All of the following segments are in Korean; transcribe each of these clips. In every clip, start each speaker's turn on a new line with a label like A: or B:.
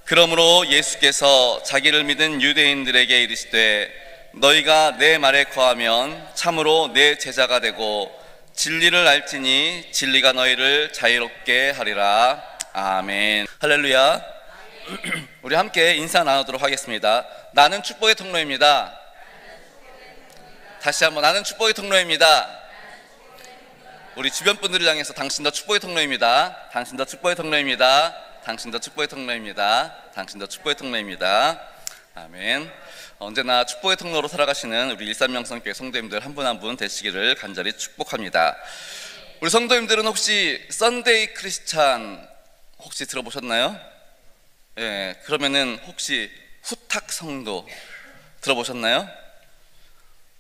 A: 그러므로 예수께서 자기를 믿은 유대인들에게 이르시되 너희가 내 말에 거하면 참으로 내 제자가 되고 진리를 알지니 진리가 너희를 자유롭게 하리라. 아멘. 할렐루야. 우리 함께 인사 나누도록 하겠습니다. 나는 축복의 통로입니다. 다시 한번, 나는 축복의 통로입니다. 우리 주변 분들을 향해서 당신도 축복의 통로입니다. 당신도 축복의 통로입니다. 당신도 축복의 통로입니다. 당신도 축복의 통로입니다. 아멘. 언제나 축복의 통로로 살아가시는 우리 일산명성교회 성도님들 한 분 한 분 되시기를 간절히 축복합니다. 우리 성도님들은 혹시 썬데이 크리스찬 혹시 들어보셨나요? 예, 그러면은 혹시 후탁 성도 들어보셨나요?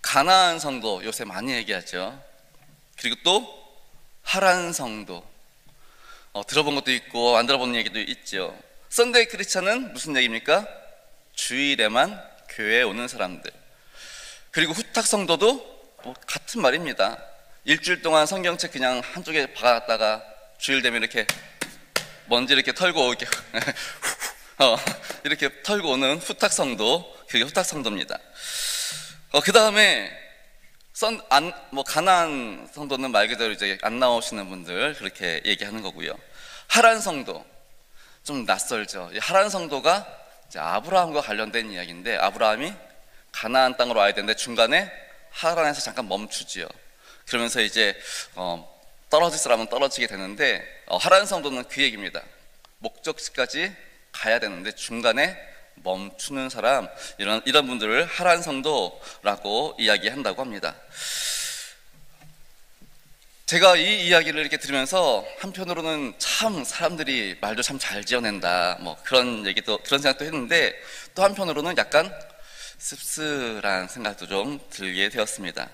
A: 가나안 성도 요새 많이 얘기하죠. 그리고 또 하란 성도 들어본 것도 있고 안 들어본 얘기도 있죠. 썬데이 크리스찬은 무슨 얘기입니까? 주일에만 교회에 오는 사람들. 그리고 후탁 성도도 뭐 같은 말입니다. 일주일 동안 성경책 그냥 한쪽에 박아놨다가 주일 되면 이렇게 먼지 이렇게 털고 이렇게 이렇게 털고 오는 후탁 성도, 그게 후탁 성도입니다. 그 다음에 가나안 성도는 말 그대로 이제 안 나오시는 분들 그렇게 얘기하는 거고요. 하란 성도 좀 낯설죠. 하란 성도가 이제 아브라함과 관련된 이야기인데, 아브라함이 가나안 땅으로 와야 되는데 중간에 하란에서 잠깐 멈추지요. 그러면서 이제 떨어질 사람은 떨어지게 되는데, 하란 성도는 그 얘기입니다. 목적지까지 가야 되는데 중간에 멈추는 사람, 이런 분들을 하란 성도라고 이야기한다고 합니다. 제가 이 이야기를 이렇게 들으면서 한편으로는 참 사람들이 말도 참 잘 지어낸다, 뭐 그런 얘기도, 그런 생각도 했는데, 또 한편으로는 약간 씁쓸한 생각도 좀 들게 되었습니다.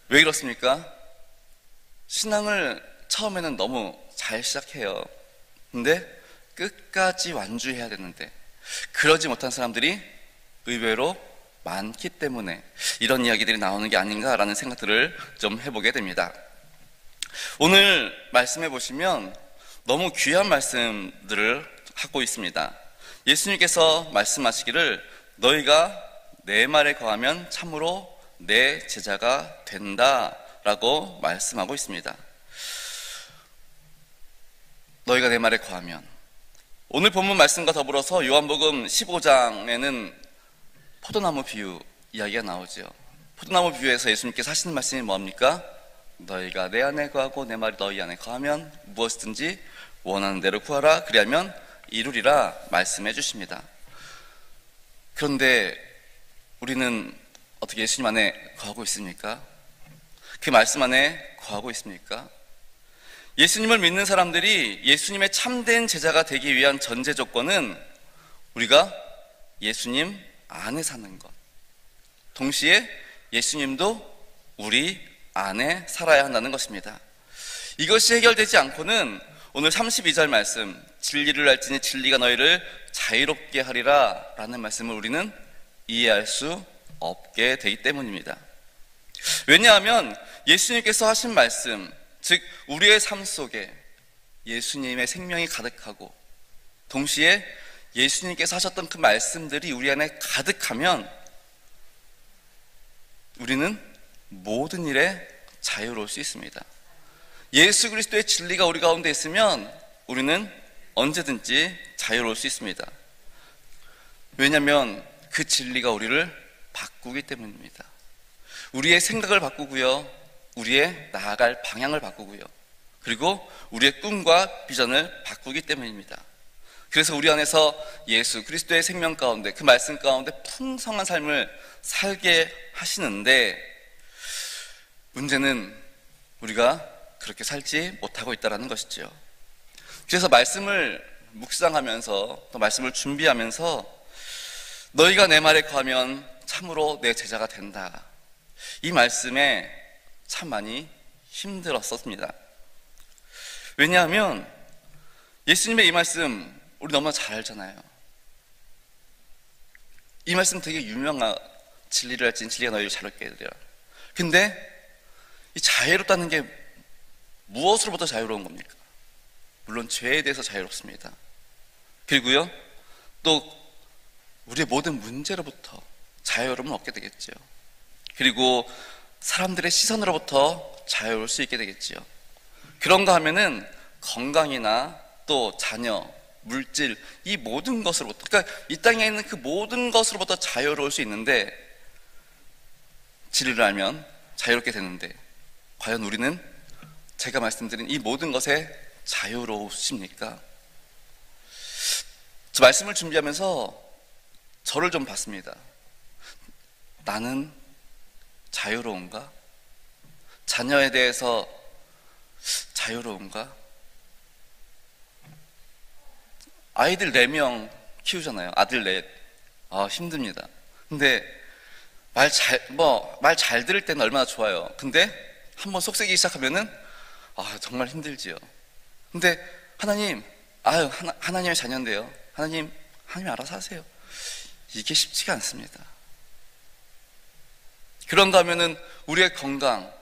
A: 왜 그렇습니까? 신앙을 처음에는 너무 잘 시작해요. 근데 끝까지 완주해야 되는데 그러지 못한 사람들이 의외로 많기 때문에 이런 이야기들이 나오는 게 아닌가라는 생각들을 좀 해보게 됩니다. 오늘 말씀해 보시면 너무 귀한 말씀들을 하고 있습니다. 예수님께서 말씀하시기를 너희가 내 말에 거하면 참으로 내 제자가 된다라고 말씀하고 있습니다. 너희가 내 말에 거하면, 오늘 본문 말씀과 더불어서 요한복음 15장에는 포도나무 비유 이야기가 나오죠. 포도나무 비유에서 예수님께서 하시는 말씀이 뭡니까? 너희가 내 안에 거하고 내 말이 너희 안에 거하면 무엇이든지 원하는 대로 구하라, 그리하면 이루리라 말씀해 주십니다. 그런데 우리는 어떻게 예수님 안에 거하고 있습니까? 그 말씀 안에 거하고 있습니까? 예수님을 믿는 사람들이 예수님의 참된 제자가 되기 위한 전제 조건은 우리가 예수님 안에 사는 것, 동시에 예수님도 우리 안에 살아야 한다는 것입니다. 이것이 해결되지 않고는 오늘 32절 말씀, 진리를 알지니 진리가 너희를 자유롭게 하리라 라는 말씀을 우리는 이해할 수 없게 되기 때문입니다. 왜냐하면 예수님께서 하신 말씀, 즉 우리의 삶 속에 예수님의 생명이 가득하고 동시에 예수님께서 하셨던 그 말씀들이 우리 안에 가득하면 우리는 모든 일에 자유로울 수 있습니다. 예수 그리스도의 진리가 우리 가운데 있으면 우리는 언제든지 자유로울 수 있습니다. 왜냐하면 그 진리가 우리를 바꾸기 때문입니다. 우리의 생각을 바꾸고요, 우리의 나아갈 방향을 바꾸고요, 그리고 우리의 꿈과 비전을 바꾸기 때문입니다. 그래서 우리 안에서 예수 그리스도의 생명 가운데, 그 말씀 가운데 풍성한 삶을 살게 하시는데, 문제는 우리가 그렇게 살지 못하고 있다는 것이죠. 그래서 말씀을 묵상하면서 또 말씀을 준비하면서 너희가 내 말에 거하면 참으로 내 제자가 된다, 이 말씀에 참 많이 힘들었습니다. 왜냐하면 예수님의 이 말씀 우리 너무나 잘 알잖아요. 이 말씀 되게 유명한, 진리를 알지니 진리가 너희를 자유롭게 하리라. 근데 이 자유롭다는 게 무엇으로부터 자유로운 겁니까? 물론 죄에 대해서 자유롭습니다. 그리고요, 또 우리의 모든 문제로부터 자유로움을 얻게 되겠지요. 그리고 사람들의 시선으로부터 자유로울 수 있게 되겠지요. 그런가 하면은 건강이나 또 자녀, 물질, 이 모든 것으로부터, 그러니까 이 땅에 있는 그 모든 것으로부터 자유로울 수 있는데, 진리를 알면 자유롭게 되는데, 과연 우리는 제가 말씀드린 이 모든 것에 자유로우십니까? 저 말씀을 준비하면서 저를 좀 봤습니다. 나는 자유로운가? 자녀에 대해서 자유로운가? 아이들 4명 키우잖아요. 아들 4. 힘듭니다. 근데 말 잘 들을 때는 얼마나 좋아요. 근데 한번 속쓰기 시작하면은 정말 힘들지요. 근데 하나님, 하나님의 자녀인데요. 하나님 알아서 하세요. 이게 쉽지가 않습니다. 그런가 하면은 우리의 건강,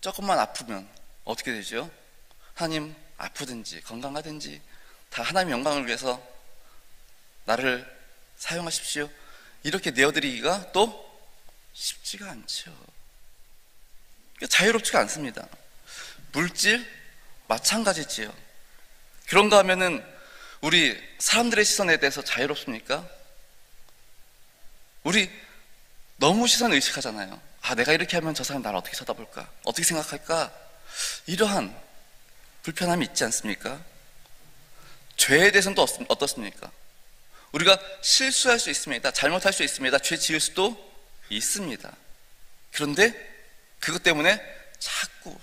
A: 조금만 아프면 어떻게 되죠? 하나님, 아프든지 건강하든지 다 하나님의 영광을 위해서 나를 사용하십시오. 이렇게 내어드리기가 또 쉽지가 않죠. 자유롭지가 않습니다. 물질 마찬가지지요. 그런가 하면은 우리 사람들의 시선에 대해서 자유롭습니까? 우리 너무 시선 의식하잖아요. 내가 이렇게 하면 저 사람 나를 어떻게 쳐다볼까? 어떻게 생각할까? 이러한 불편함이 있지 않습니까? 죄에 대해서는 또 어떻습니까? 우리가 실수할 수 있습니다. 잘못할 수 있습니다. 죄 지을 수도 있습니다. 그런데 그것 때문에 자꾸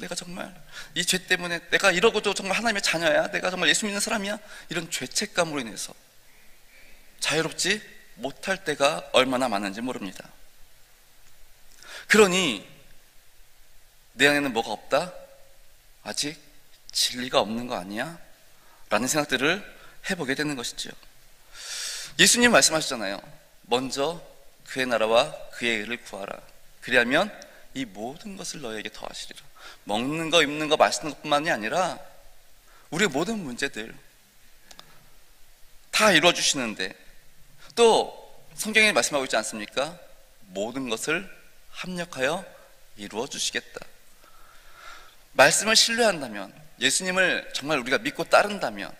A: 내가 정말 이 죄 때문에 내가 이러고도 정말 하나님의 자녀야, 내가 정말 예수 믿는 사람이야, 이런 죄책감으로 인해서 자유롭지 못할 때가 얼마나 많은지 모릅니다. 그러니 내 안에는 뭐가 없다? 아직 진리가 없는 거 아니야? 라는 생각들을 해보게 되는 것이죠. 예수님 말씀하셨잖아요. 먼저 그의 나라와 그의 의를 구하라. 그리하면 이 모든 것을 너에게 더하시리라. 먹는 거, 입는 거, 마시는 것뿐만이 아니라 우리의 모든 문제들 다 이루어주시는데, 또 성경에 말씀하고 있지 않습니까? 모든 것을 합력하여 이루어주시겠다. 말씀을 신뢰한다면, 예수님을 정말 우리가 믿고 따른다면,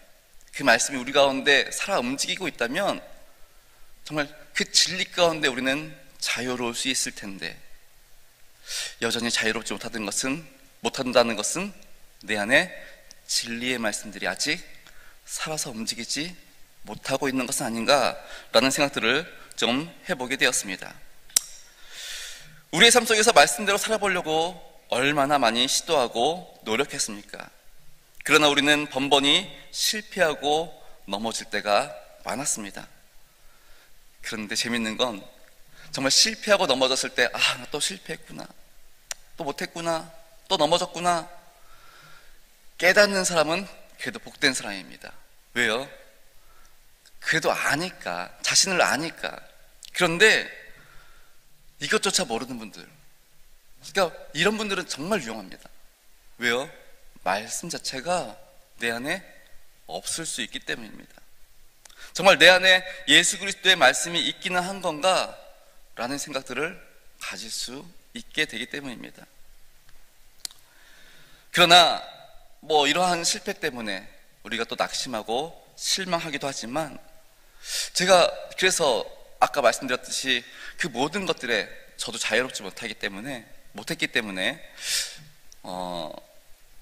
A: 그 말씀이 우리 가운데 살아 움직이고 있다면 정말 그 진리 가운데 우리는 자유로울 수 있을 텐데, 여전히 자유롭지 못한다는 것은 내 안에 진리의 말씀들이 아직 살아서 움직이지 못하고 있는 것은 아닌가라는 생각들을 좀 해보게 되었습니다. 우리의 삶 속에서 말씀대로 살아보려고 얼마나 많이 시도하고 노력했습니까? 그러나 우리는 번번이 실패하고 넘어질 때가 많았습니다. 그런데 재밌는 건 정말 실패하고 넘어졌을 때 나 또 실패했구나, 또 못했구나, 또 넘어졌구나 깨닫는 사람은 그래도 복된 사람입니다. 왜요? 그래도 아니까, 자신을 아니까. 그런데 이것조차 모르는 분들, 그러니까 이런 분들은 정말 유용합니다. 왜요? 말씀 자체가 내 안에 없을 수 있기 때문입니다. 정말 내 안에 예수 그리스도의 말씀이 있기는 한 건가? 라는 생각들을 가질 수 있게 되기 때문입니다. 그러나 이러한 실패 때문에 우리가 또 낙심하고 실망하기도 하지만, 제가 그래서 아까 말씀드렸듯이 그 모든 것들에 저도 자유롭지 못했기 때문에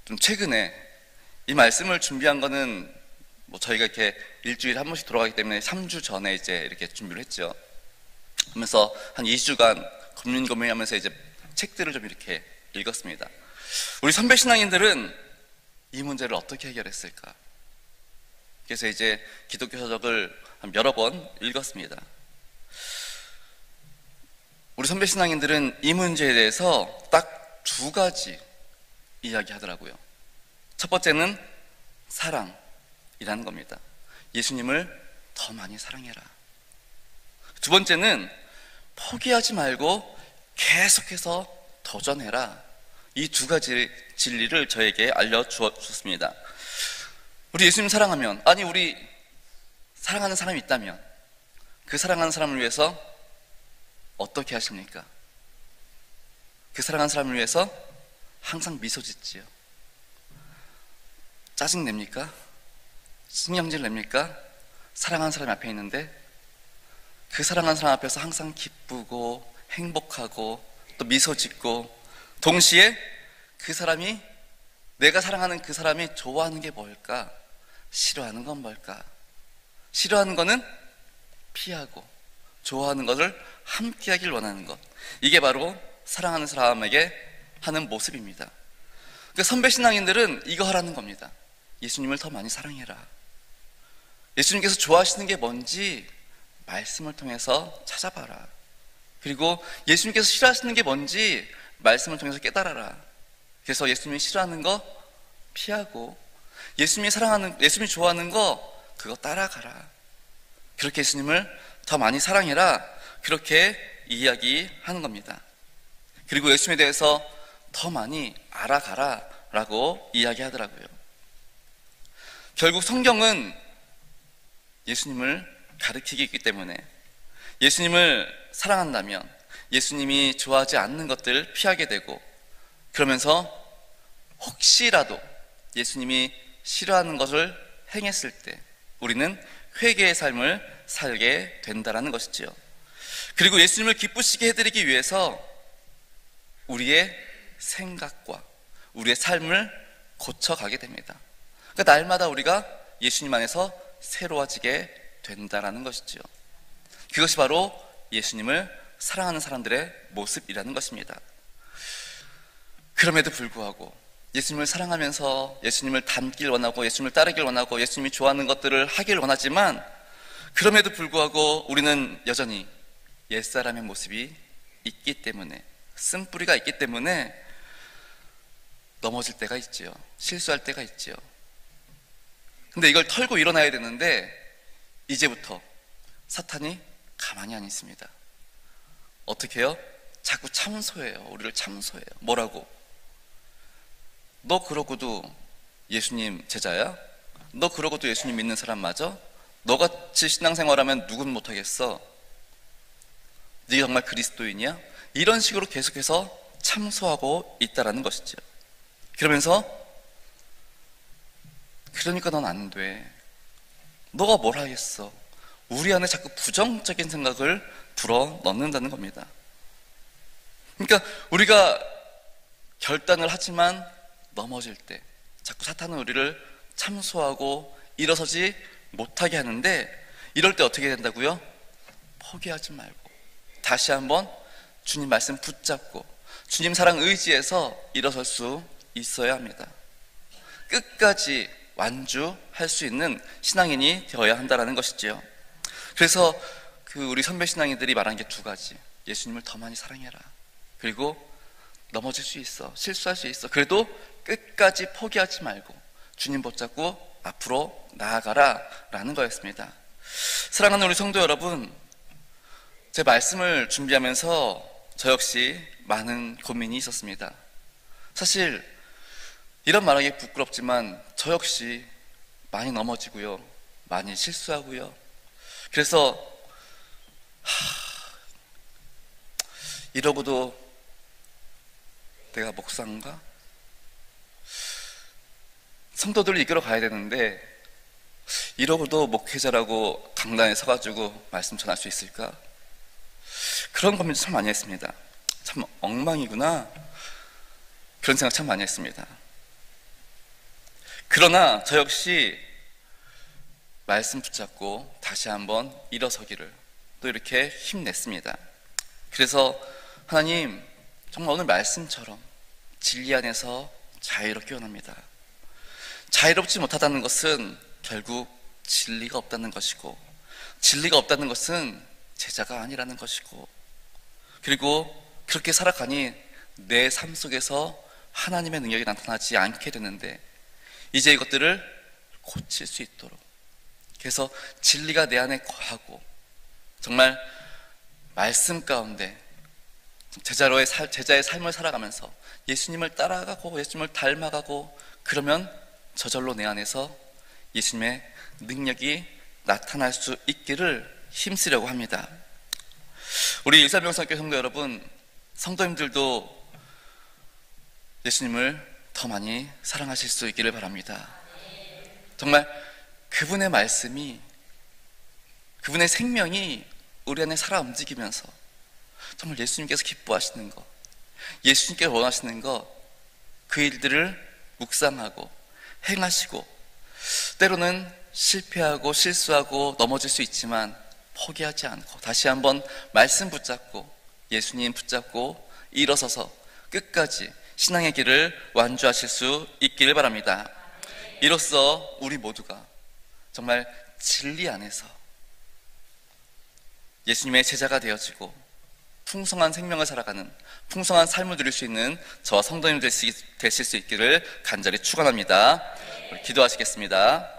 A: 좀 최근에 이 말씀을 준비한 거는 저희가 이렇게 일주일에 한 번씩 돌아가기 때문에 3주 전에 이제 이렇게 준비를 했죠. 하면서 한 2주간 고민 하면서 이제 책들을 좀 이렇게 읽었습니다. 우리 선배 신앙인들은 이 문제를 어떻게 해결했을까? 그래서 이제 기독교 서적을 한 여러 번 읽었습니다. 우리 선배 신앙인들은 이 문제에 대해서 딱 2가지 이야기하더라고요. 첫 번째는 사랑이라는 겁니다. 예수님을 더 많이 사랑해라. 두 번째는 포기하지 말고 계속해서 도전해라. 이 2가지 진리를 저에게 알려주었습니다. 우리 예수님 사랑하면, 우리 사랑하는 사람이 있다면 그 사랑하는 사람을 위해서 어떻게 하십니까? 그 사랑하는 사람을 위해서 항상 미소 짓지요. 짜증 냅니까? 신경질 냅니까? 사랑하는 사람이 앞에 있는데 그 사랑하는 사람 앞에서 항상 기쁘고 행복하고 또 미소 짓고, 동시에 그 사람이, 내가 사랑하는 그 사람이 좋아하는 게 뭘까? 싫어하는 건 뭘까? 싫어하는 거는 피하고 좋아하는 것을 함께 하길 원하는 것, 이게 바로 사랑하는 사람에게 하는 모습입니다. 그러니까 선배 신앙인들은 이거 하라는 겁니다. 예수님을 더 많이 사랑해라. 예수님께서 좋아하시는 게 뭔지 말씀을 통해서 찾아봐라. 그리고 예수님께서 싫어하시는 게 뭔지 말씀을 통해서 깨달아라. 그래서 예수님이 싫어하는 거 피하고 예수님이 좋아하는 거 그거 따라가라. 그렇게 예수님을 더 많이 사랑해라. 그렇게 이야기하는 겁니다. 그리고 예수님에 대해서 더 많이 알아가라 라고 이야기하더라고요. 결국 성경은 예수님을 가르치기 있기 때문에 예수님을 사랑한다면 예수님이 좋아하지 않는 것들 피하게 되고, 그러면서 혹시라도 예수님이 싫어하는 것을 행했을 때 우리는 회개의 삶을 살게 된다는 것이지요. 그리고 예수님을 기쁘시게 해드리기 위해서 우리의 생각과 우리의 삶을 고쳐가게 됩니다. 그러니까 날마다 우리가 예수님 안에서 새로워지게 된다는 것이지요. 그것이 바로 예수님을 사랑하는 사람들의 모습이라는 것입니다. 그럼에도 불구하고 예수님을 사랑하면서 예수님을 닮길 원하고 예수님을 따르길 원하고 예수님이 좋아하는 것들을 하길 원하지만, 그럼에도 불구하고 우리는 여전히 옛사람의 모습이 있기 때문에, 쓴뿌리가 있기 때문에 넘어질 때가 있지요. 실수할 때가 있지요. 근데 이걸 털고 일어나야 되는데 이제부터 사탄이 가만히 안 있습니다. 어떻게 해요? 자꾸 참소해요. 우리를 참소해요. 뭐라고? 너 그러고도 예수님 제자야? 너 그러고도 예수님 믿는 사람 맞아? 너같이 신앙생활하면 누군 못하겠어? 네가 정말 그리스도인이야? 이런 식으로 계속해서 참소하고 있다라는 것이죠. 그러면서 그러니까 넌 안 돼. 너가 뭘 하겠어? 우리 안에 자꾸 부정적인 생각을 불어 넣는다는 겁니다. 그러니까 우리가 결단을 하지만 넘어질 때 자꾸 사탄은 우리를 참소하고 일어서지 못하게 하는데, 이럴 때 어떻게 된다고요? 포기하지 말고 다시 한번 주님 말씀 붙잡고 주님 사랑 의지해서 일어설 수 있어야 합니다. 끝까지 완주할 수 있는 신앙인이 되어야 한다는 것이지요. 그래서 우리 선배 신앙인들이 말한 게 두 가지. 예수님을 더 많이 사랑해라. 그리고 넘어질 수 있어. 실수할 수 있어. 그래도 끝까지 포기하지 말고 주님 붙잡고 앞으로 나아가라 라는 거였습니다. 사랑하는 우리 성도 여러분, 제 말씀을 준비하면서 저 역시 많은 고민이 있었습니다. 사실 이런 말하기 부끄럽지만 저 역시 많이 넘어지고요, 많이 실수하고요. 그래서 이러고도 내가 목사인가? 성도들을 이끌어 가야 되는데 이러고도 목회자라고 강단에 서가지고 말씀 전할 수 있을까? 그런 고민 참 많이 했습니다. 참 엉망이구나, 그런 생각 참 많이 했습니다. 그러나 저 역시 말씀 붙잡고 다시 한번 일어서기를 또 이렇게 힘냈습니다. 그래서 하나님, 정말 오늘 말씀처럼 진리 안에서 자유롭게 원합니다. 자유롭지 못하다는 것은 결국 진리가 없다는 것이고, 진리가 없다는 것은 제자가 아니라는 것이고, 그리고 그렇게 살아가니 내 삶 속에서 하나님의 능력이 나타나지 않게 되는데, 이제 이것들을 고칠 수 있도록, 그래서 진리가 내 안에 거하고 정말 말씀 가운데 제자의 삶을 살아가면서 예수님을 따라가고 예수님을 닮아가고, 그러면 저절로 내 안에서 예수님의 능력이 나타날 수 있기를 힘쓰려고 합니다. 우리 일사병성교 성도 여러분, 성도님들도 예수님을 더 많이 사랑하실 수 있기를 바랍니다. 정말 그분의 말씀이, 그분의 생명이 우리 안에 살아 움직이면서 정말 예수님께서 기뻐하시는 것, 예수님께서 원하시는 것, 그 일들을 묵상하고 행하시고, 때로는 실패하고 실수하고 넘어질 수 있지만 포기하지 않고 다시 한번 말씀 붙잡고 예수님 붙잡고 일어서서 끝까지 신앙의 길을 완주하실 수 있기를 바랍니다. 이로써 우리 모두가 정말 진리 안에서 예수님의 제자가 되어지고 풍성한 생명을 살아가는, 풍성한 삶을 누릴 수 있는 저와 성도님 되실 수 있기를 간절히 축원합니다. 기도하시겠습니다.